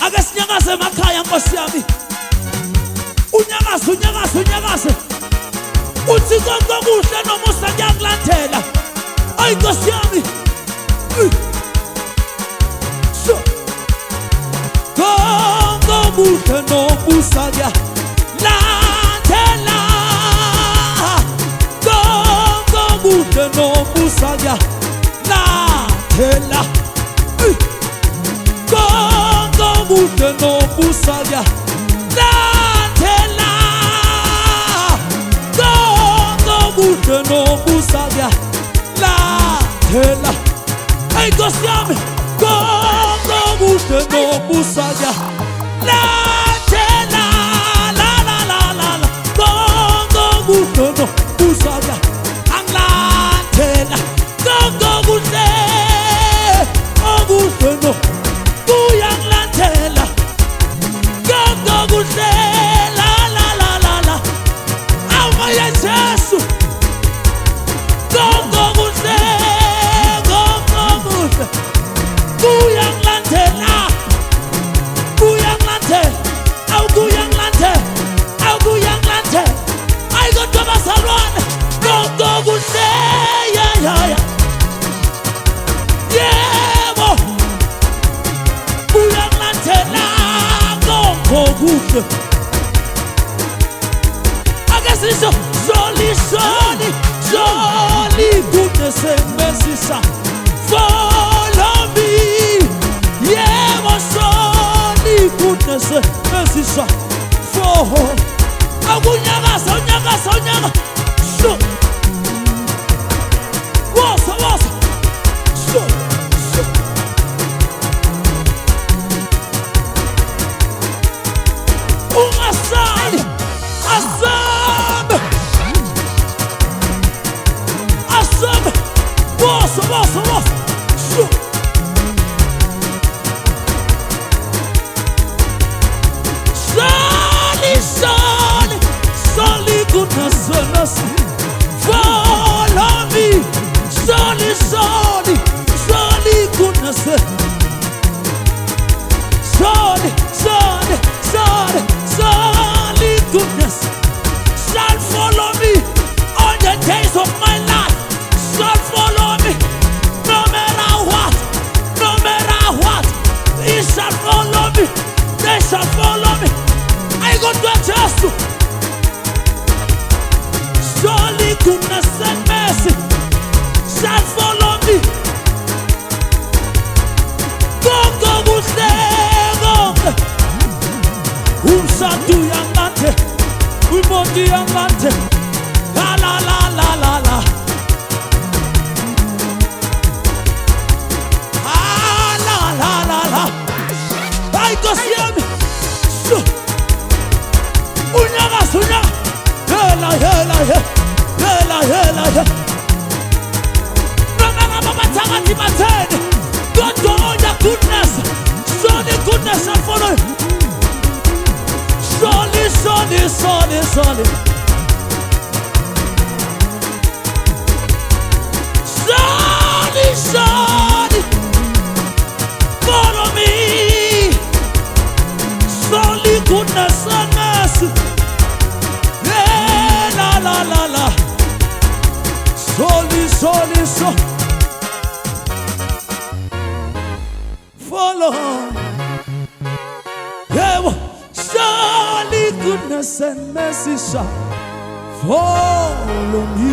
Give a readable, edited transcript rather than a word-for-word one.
ake sinyakaze emakhaya Nkosi yami. Unyakaze uthi konke kuhle nomusa kuyakulandela. Ayi Nkosi yami. Konke kuhle nomusa kuyalandela. Konke kuhle nomusa kuyalandela. Konke kuhle nomusa kuyalandela. Konke nomusa kuyalandela. Hey Nkosi yami. Konke kuhle nomusa kuyalandela. La la la la la. Konke kuhle nomusa kuyalandela. Konke kuhle okuhle no kuyalandela. Konke kuhle la la la la la. Awa ya Jesu. Konke kuhle kuyalandela. Kuyalandela. Ayi kodwa bazalwane. Konke kuhle ya. Yebo. Kuyalandela konke kuhle. Ake sisho surely goodness and mercy shall follow me. Yebo, surely goodness and mercy shall follow. Akunyakaza. Sure. Wasa. Sure. Ungasali. Asam. Wasa. Sure. Surely goodness and mercy follow me. Surely goodness. Surely goodness shall follow me all the days of my life. Shall follow me no matter what. It shall follow me. They shall follow me. I go to Jesus. Surely goodness and mercy shall follow me. Konke kuhle konke. Umshadu yangante, umondi yangante. La. La. Ayi Nkosi yami. Unyakaza. Hela. Bathakathi bathene. Kodwa your goodness. Surely goodness shall follow you. Surely. Surely follow me. Surely goodness and mercy. La. Surely follow. Yeah, surely goodness and mercy shall follow me.